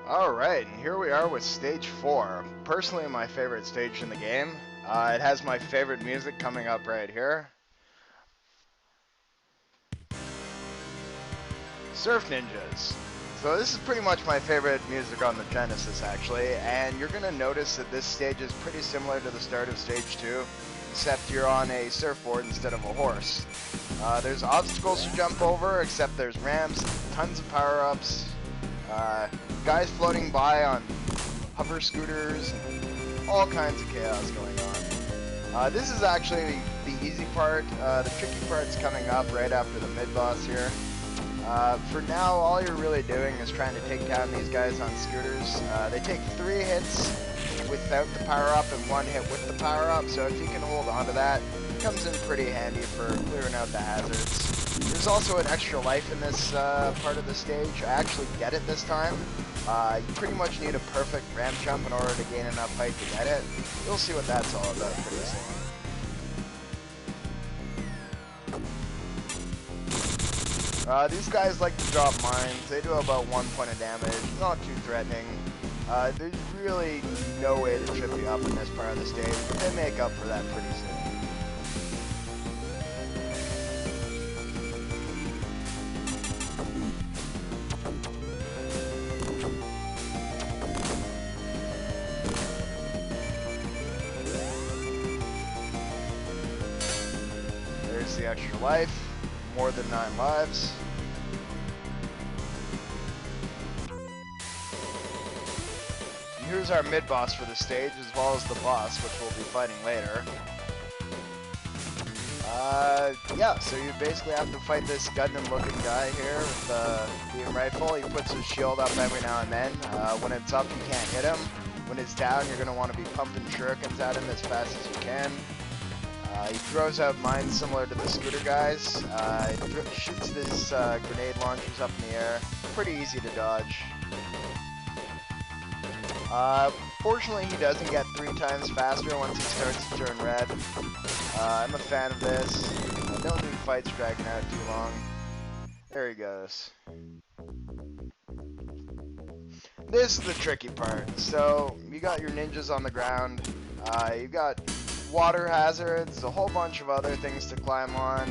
Alright, and here we are with Stage 4. Personally, my favorite stage in the game. It has my favorite music coming up right here. Surf Ninjas. So this is pretty much my favorite music on the Genesis, actually, and you're going to notice that this stage is pretty similar to the start of Stage 2, except you're on a surfboard instead of a horse. There's obstacles to jump over, except there's ramps, tons of power-ups, guys floating by on hover scooters, all kinds of chaos going on. This is actually the easy part. The tricky part's coming up right after the mid-boss here. For now, all you're really doing is trying to take down these guys on scooters. They take 3 hits without the power-up and 1 hit with the power-up, so if you can hold on to that, it comes in pretty handy for clearing out the hazards. There's also an extra life in this part of the stage. I actually get it this time. You pretty much need a perfect ramp jump in order to gain enough height to get it. You'll see what that's all about pretty soon. These guys like to drop mines. They do about 1 point of damage. Not too threatening. There's really no way to trip you up in this part of the stage, but they make up for that pretty soon. There's the extra life. More than 9 lives. And here's our mid-boss for the stage, as well as the boss, which we'll be fighting later. Yeah, so you basically have to fight this Gundam-looking guy here with the beam rifle. He puts his shield up every now and then. When it's up, you can't hit him. When it's down, you're going to want to be pumping shurikens at him as fast as you can. He throws out mines similar to the scooter guys. He shoots these grenade launchers up in the air. Pretty easy to dodge. Fortunately, he doesn't get 3 times faster once he starts to turn red. I'm a fan of this. I don't need fights dragging out too long. There he goes. This is the tricky part. So, you got your ninjas on the ground. You got water hazards, a whole bunch of other things to climb on.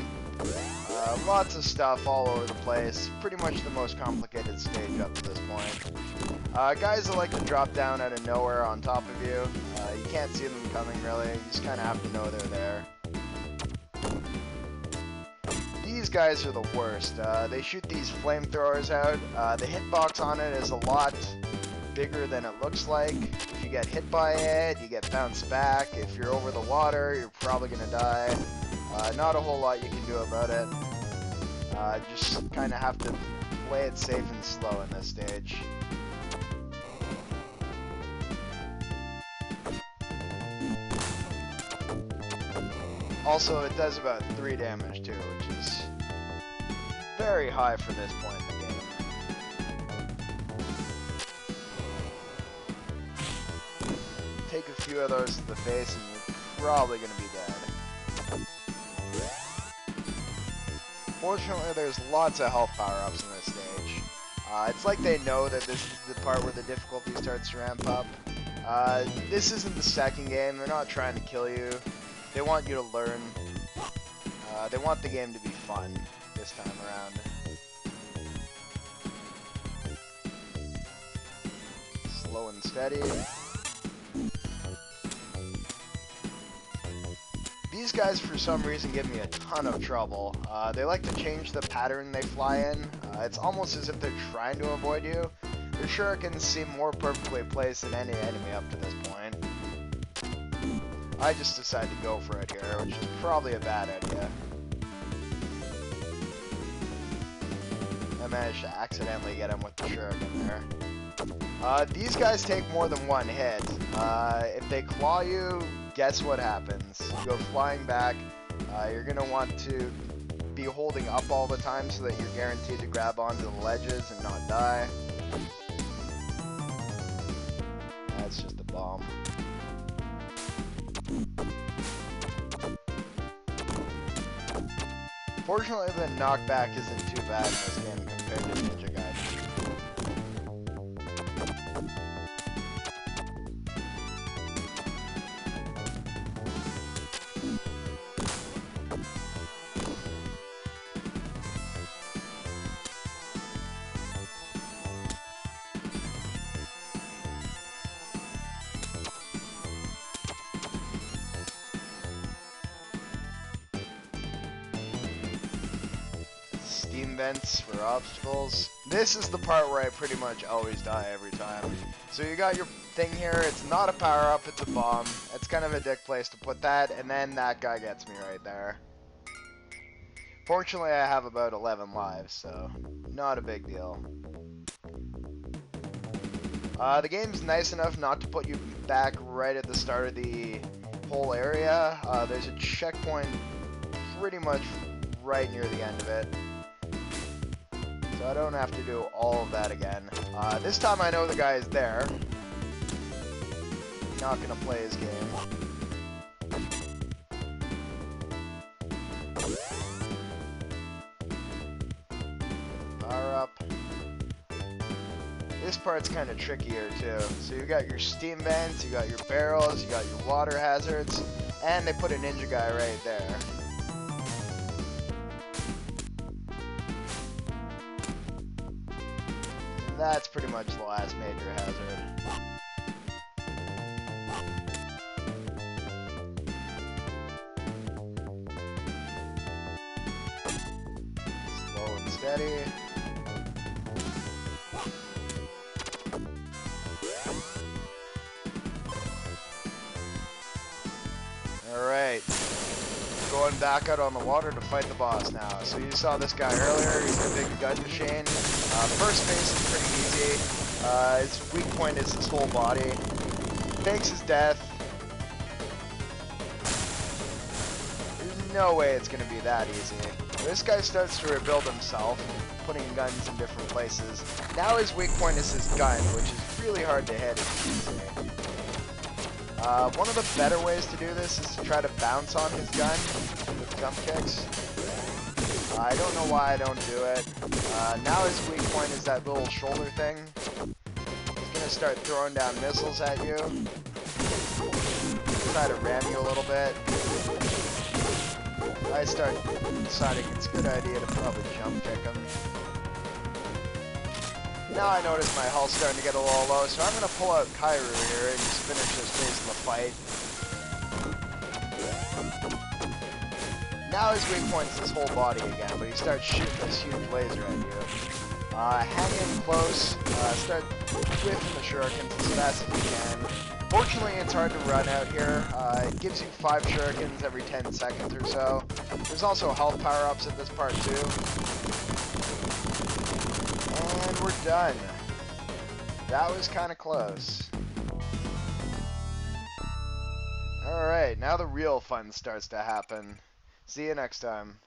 Lots of stuff all over the place. Pretty much the most complicated stage up to this point. Guys that like to drop down out of nowhere on top of you. You can't see them coming really. You just kind of have to know they're there. These guys are the worst. They shoot these flamethrowers out. The hitbox on it is a lot bigger than it looks like. If you get hit by it, you get bounced back. If you're over the water, you're probably gonna die. Not a whole lot you can do about it. Just kind of have to play it safe and slow in this stage. Also, it does about 3 damage too, which is very high for this point in the game. Take a few of those to the face and you're probably going to be dead. Fortunately, there's lots of health power-ups in this stage. It's like they know that this is the part where the difficulty starts to ramp up. This isn't the second game. They're not trying to kill you. They want you to learn. They want the game to be fun this time around. Slow and steady. These guys, for some reason, give me a ton of trouble. They like to change the pattern they fly in. It's almost as if they're trying to avoid you. Their shurikens seem more perfectly placed than any enemy up to this point. I just decided to go for it here, which is probably a bad idea. I managed to accidentally get him with the shuriken there. These guys take more than 1 hit. If they claw you, guess what happens? You go flying back. You're going to want to be holding up all the time so that you're guaranteed to grab onto the ledges and not die. That's just a bomb. Fortunately, the knockback isn't too bad in this game compared to Ninja Gaiden. vents for obstacles. This is the part where I pretty much always die every time. So you got your thing here, it's not a power-up, it's a bomb. It's kind of a dick place to put that, and then that guy gets me right there. Fortunately, I have about 11 lives, so not a big deal. The game's nice enough not to put you back right at the start of the whole area. There's a checkpoint pretty much right near the end of it. So I don't have to do all of that again. This time I know the guy is there. Not gonna play his game. Power up. This part's kind of trickier too. So you got your steam vents, you got your barrels, you got your water hazards, and they put a ninja guy right there. That's pretty much the last major hazard. Slow and steady. Alright. Going back out on the water to fight the boss now. So you saw this guy earlier, he's a big gun machine. First phase is pretty easy. His weak point is his whole body. Fakes his death. There's no way it's going to be that easy. This guy starts to rebuild himself, putting guns in different places. Now his weak point is his gun, which is really hard to hit. It's easy. One of the better ways to do this is to try to bounce on his gun with jump kicks. I don't know why I don't do it. Now his weak point is that little shoulder thing. He's gonna start throwing down missiles at you. Try to ram you a little bit. I start deciding it's a good idea to probably jump kick him. Now I notice my health's starting to get a little low, so I'm gonna pull out Kairu here and just finish this phase of the fight. Now his weak point is his whole body again, but he starts shooting this huge laser at you. Hang in close, start whiffing the shurikens as fast as you can. Fortunately, it's hard to run out here. It gives you 5 shurikens every 10 seconds or so. There's also health power-ups at this part too. And we're done. That was kind of close. Alright, now the real fun starts to happen. See you next time.